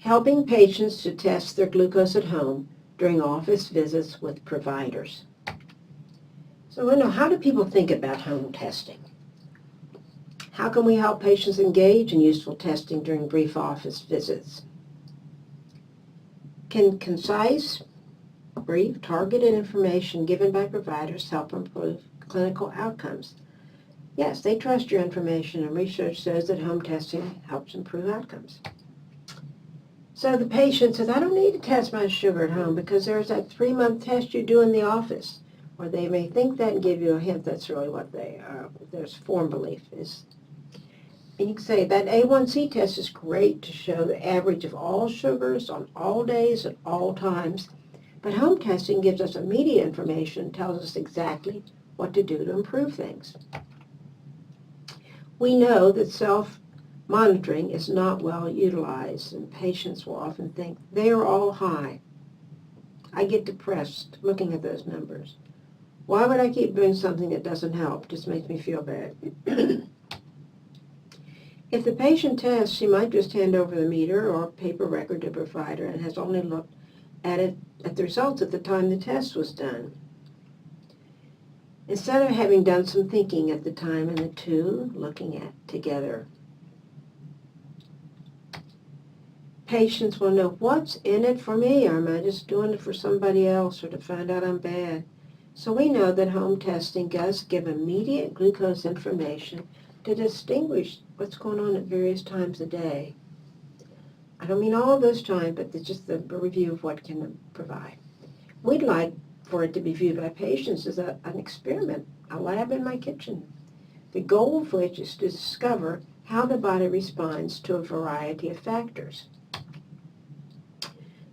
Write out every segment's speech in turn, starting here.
helping patients to test their glucose at home during office visits with providers. So I know, how do people think about home testing? How can we help patients engage in useful testing during brief office visits? Can concise, brief, targeted information given by providers help improve clinical outcomes? Yes, they trust your information, and research shows that home testing helps improve outcomes. So the patient says, I don't need to test my sugar at home because there's that 3-month test you do in the office. Or they may think that and give you a hint that's really what they are. There's form belief is. And you can say that A1C test is great to show the average of all sugars on all days at all times. But home testing gives us immediate information and tells us exactly what to do to improve things. We know that self-monitoring is not well utilized, and patients will often think they are all high. I get depressed looking at those numbers. Why would I keep doing something that doesn't help? Just makes me feel bad. If the patient tests, she might just hand over the meter or paper record to a provider and has only looked at the results at the time the test was done. Instead of having done some thinking at the time and the two looking at together. Patients will know, what's in it for me, or am I just doing it for somebody else or to find out I'm bad? So we know that home testing does give immediate glucose information to distinguish what's going on at various times of day. I don't mean all of those times, but just the review of what can provide. We'd like for it to be viewed by patients as an experiment, a lab in my kitchen, the goal of which is to discover how the body responds to a variety of factors.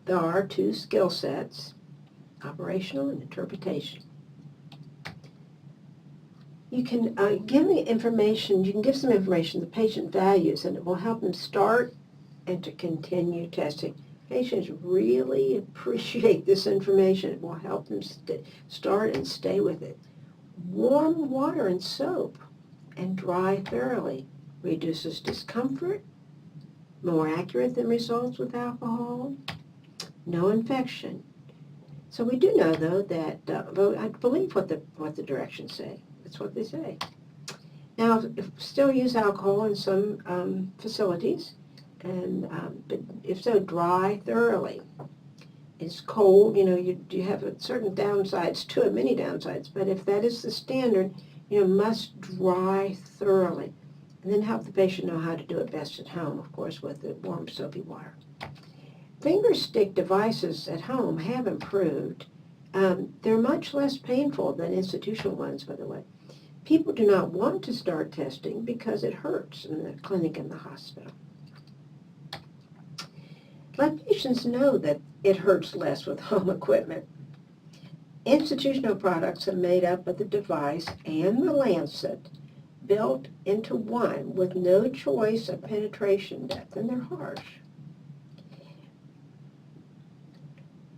There are 2 skill sets, operational and interpretation. You can give the information, you can give some information the patient values, and it will help them start and to continue testing. Patients really appreciate this information. It will help them start and stay with it. Warm water and soap and dry thoroughly reduces discomfort, more accurate than results with alcohol, no infection. So we do know, though, that I believe what the directions say. That's what they say. Now, still use alcohol in some facilities, and but if so, dry thoroughly. It's cold, you have certain downsides to it, many downsides, but if that is the standard, must dry thoroughly. And then help the patient know how to do it best at home, of course, with the warm soapy water. Finger stick devices at home have improved. They're much less painful than institutional ones, by the way. People do not want to start testing because it hurts in the clinic and the hospital. Let patients know that it hurts less with home equipment. Institutional products are made up of the device and the lancet built into one with no choice of penetration depth, and they're harsh.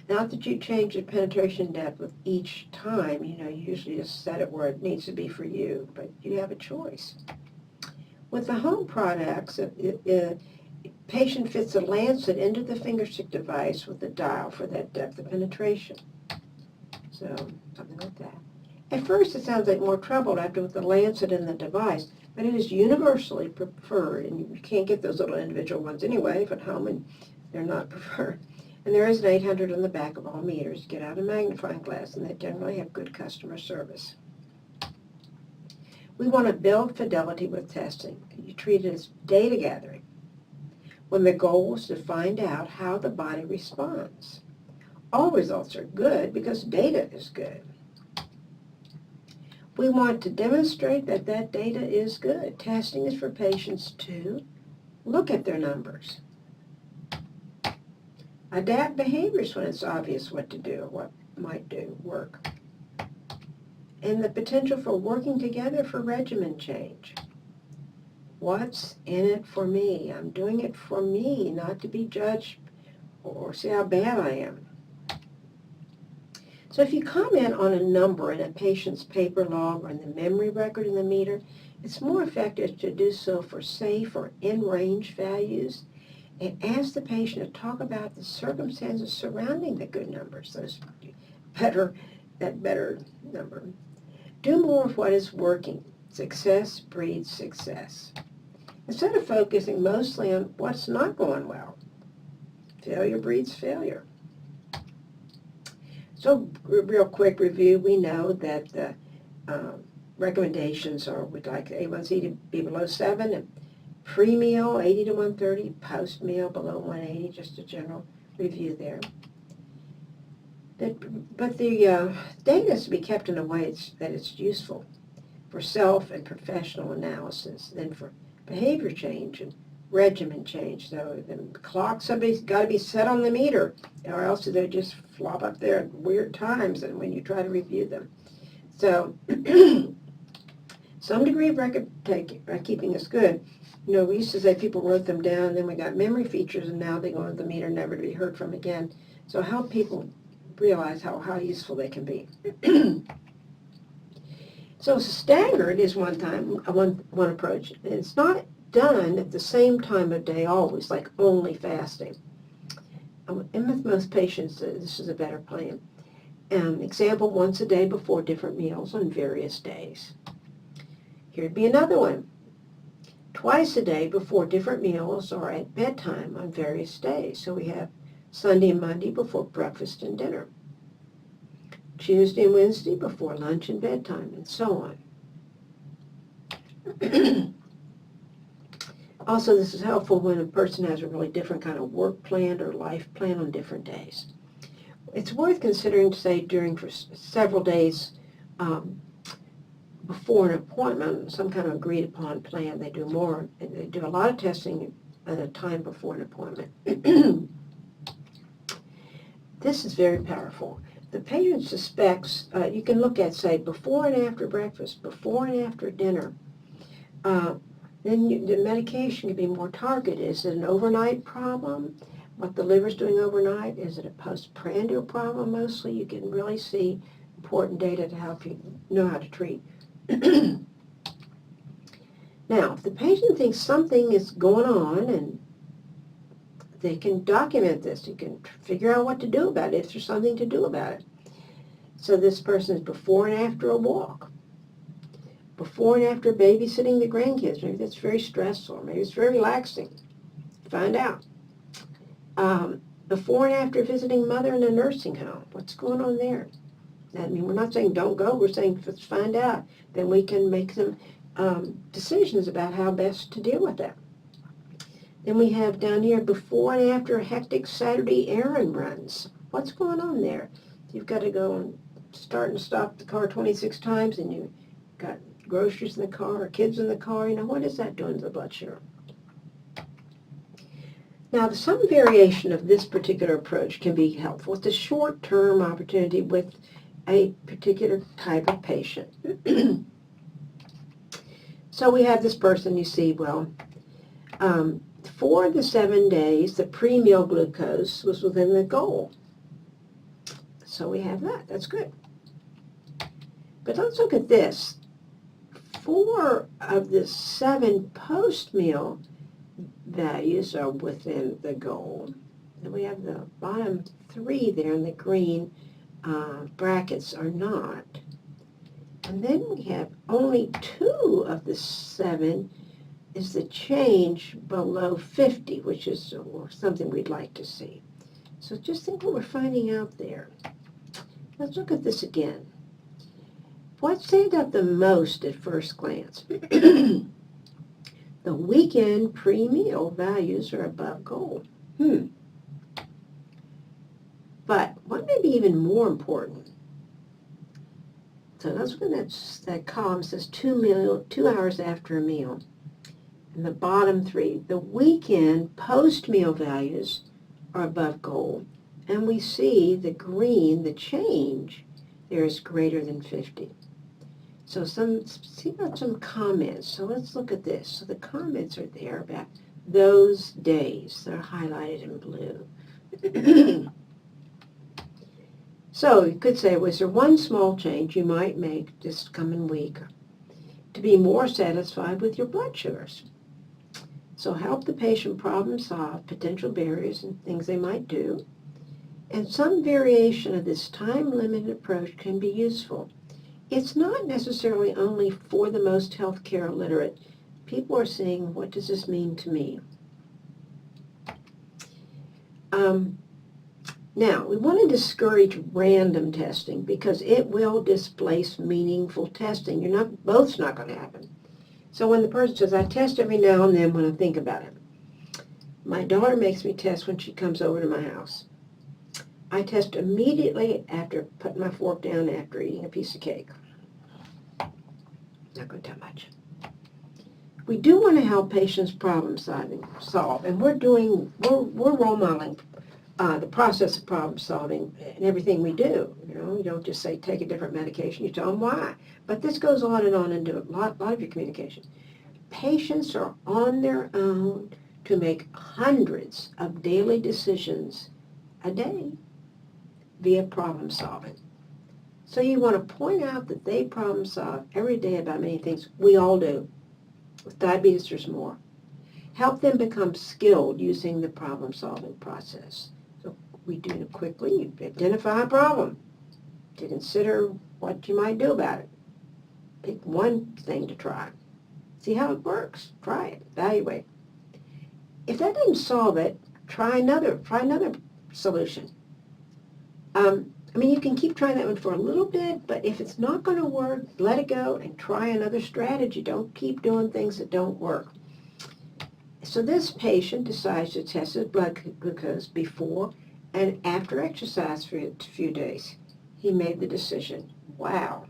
Not that you change the penetration depth with each time, you usually just set it where it needs to be for you, but you have a choice. With the home products, patient fits a lancet into the fingerstick device with a dial for that depth of penetration. So, something like that. At first, it sounds like more trouble after with the lancet in the device, but it is universally preferred, and you can't get those little individual ones anyway if at home, and they're not preferred. And there is an 800 on the back of all meters. Get out a magnifying glass, and they generally have good customer service. We want to build fidelity with testing. You treat it as data gathering, when the goal is to find out how the body responds. All results are good because data is good. We want to demonstrate that that data is good. Testing is for patients to look at their numbers. Adapt behaviors when it's obvious what to do, what might work. And the potential for working together for regimen change. What's in it for me? I'm doing it for me, not to be judged or see how bad I am. So if you comment on a number in a patient's paper log or in the memory record in the meter, it's more effective to do so for safe or in-range values. and ask the patient to talk about the circumstances surrounding the good numbers, that better number. Do more of what is working. Success breeds success. Instead of focusing mostly on what's not going well, failure breeds failure. So, real quick review, we know that the recommendations are we'd like A1C to be below 7, and pre-meal 80 to 130, post-meal below 180, just a general review there. But the data is to be kept in a way that it's useful for self and professional analysis, then for behavior change and regimen change. So the clock, somebody's got to be set on the meter, or else they just flop up there at weird times and when you try to review them. So some degree of record keeping is good. You know, we used to say people wrote them down, then we got memory features, and now they go to the meter, never to be heard from again. So help people realize how useful they can be. So staggered is one approach. And it's not done at the same time of day always, like only fasting. And with most patients, this is a better plan. Example, once a day before different meals on various days. Here'd be another one. Twice a day before different meals or at bedtime on various days. So we have Sunday and Monday before breakfast and dinner. Tuesday and Wednesday before lunch and bedtime, and so on. Also, this is helpful when a person has a really different kind of work plan or life plan on different days. It's worth considering to say during for several days before an appointment, some kind of agreed upon plan. They do a lot of testing at a time before an appointment. This is very powerful. The patient suspects, you can look at, say, before and after breakfast, before and after dinner. Then the medication can be more targeted. Is it an overnight problem? What the liver's doing overnight? Is it a postprandial problem mostly? You can really see important data to help you know how to treat. Now, if the patient thinks something is going on, and they can document this, you can figure out what to do about it if there's something to do about it. So this person is before and after a walk, before and after babysitting the grandkids. Maybe that's very stressful, maybe it's very relaxing. Find out. Before and after visiting mother in a nursing home. What's going on there? I mean, we're not saying don't go, we're saying let's find out. Then we can make some decisions about how best to deal with that. Then we have down here before and after hectic Saturday errand runs. What's going on there? You've got to go and start and stop the car 26 times, and you've got groceries in the car or kids in the car. You know, what is that doing to the blood sugar? Now, some variation of this particular approach can be helpful. It's a short-term opportunity with a particular type of patient. So we have this person, you see, well, for the 7 days, the pre-meal glucose was within the goal. So we have that. That's good. But let's look at this. 4 of the 7 post-meal values are within the goal. And we have the bottom 3 there in the green brackets are not. And then we have only 2 of the 7 is the change below 50, which is something we'd like to see. So just think what we're finding out there. Let's look at this again. What stands out the most at first glance? The weekend pre-meal values are above goal. But what may be even more important? So let's look at that column says 2 hours after a meal. And the bottom 3, the weekend post-meal values are above goal. And we see the green, the change, there is greater than 50. So see about some comments. So let's look at this. So the comments are there about those days. They're highlighted in blue. So you could say, was there one small change you might make this coming week to be more satisfied with your blood sugars? So help the patient problem solve potential barriers and things they might do. And some variation of this time-limited approach can be useful. It's not necessarily only for the most healthcare illiterate. People are saying, what does this mean to me? Now, we want to discourage random testing because it will displace meaningful testing. Both's not going to happen. So when the person says, I test every now and then when I think about it. My daughter makes me test when she comes over to my house. I test immediately after putting my fork down after eating a piece of cake. Not going to tell much. We do want to help patients problem solve, and we're role modeling the process of problem solving in everything we do. You don't just say take a different medication, you tell them why. But this goes on and into a lot of your communication. Patients are on their own to make hundreds of daily decisions a day via problem solving. So you want to point out that they problem solve every day about many things. We all do. With diabetes, there's more. Help them become skilled using the problem solving process. So we do it quickly. You identify a problem to consider what you might do about it. Pick one thing to try. See how it works. Try it. Evaluate. If that doesn't solve it, try another solution. You can keep trying that one for a little bit, but if it's not going to work, let it go and try another strategy. Don't keep doing things that don't work. So this patient decides to test his blood glucose before and after exercise for a few days. He made the decision. Wow.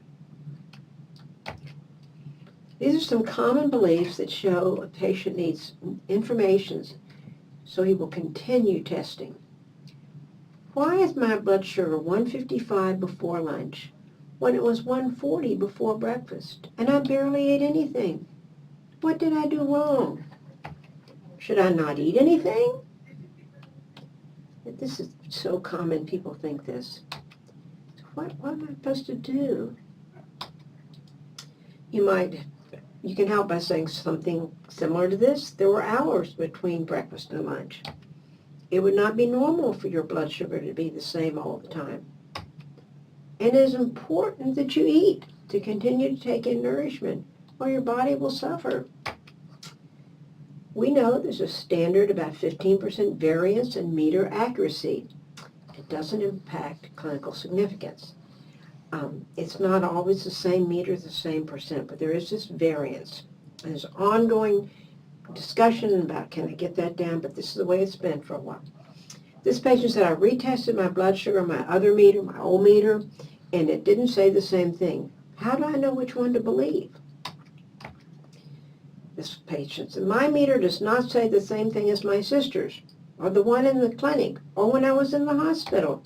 These are some common beliefs that show a patient needs information so he will continue testing. Why is my blood sugar 155 before lunch when it was 140 before breakfast and I barely ate anything? What did I do wrong? Should I not eat anything? This is so common, people think this. What am I supposed to do? You can help by saying something similar to this. There were hours between breakfast and lunch. It would not be normal for your blood sugar to be the same all the time. And it is important that you eat to continue to take in nourishment or your body will suffer. We know there's a standard about 15% variance in meter accuracy. It doesn't impact clinical significance. It's not always the same meter, the same percent, but there is this variance. And there's ongoing discussion about can I get that down, but this is the way it's been for a while. This patient said, I retested my blood sugar, my other meter, my old meter, and it didn't say the same thing. How do I know which one to believe? This patient said, my meter does not say the same thing as my sister's, or the one in the clinic, or when I was in the hospital.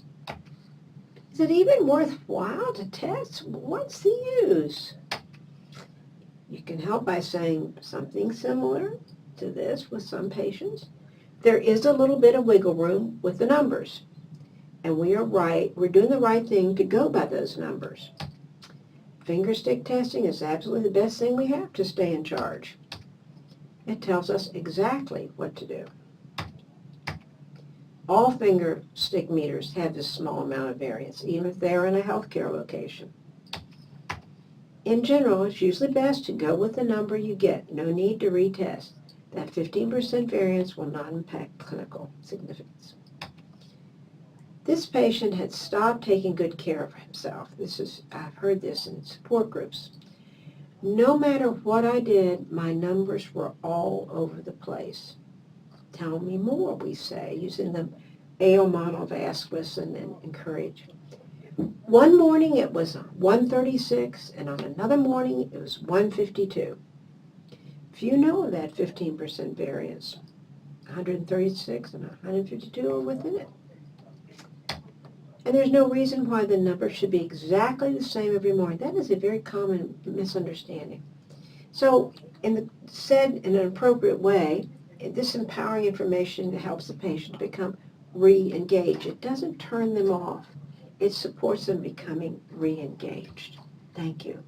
Is it even worthwhile to test? What's the use? You can help by saying something similar to this with some patients. There is a little bit of wiggle room with the numbers. And we're doing the right thing to go by those numbers. Finger stick testing is absolutely the best thing we have to stay in charge. It tells us exactly what to do. All finger stick meters have this small amount of variance, even if they're in a healthcare location. In general, it's usually best to go with the number you get. No need to retest. That 15% variance will not impact clinical significance. This patient had stopped taking good care of himself. I've heard this in support groups. No matter what I did, my numbers were all over the place. Tell me more, we say, using the AO model of ask, listen, and encourage. One morning it was 136, and on another morning it was 152. If you know of that 15% variance, 136 and 152 are within it. And there's no reason why the number should be exactly the same every morning. That is a very common misunderstanding. So, said in an appropriate way, this empowering information helps the patient become re-engaged. It doesn't turn them off. It supports them becoming re-engaged. Thank you.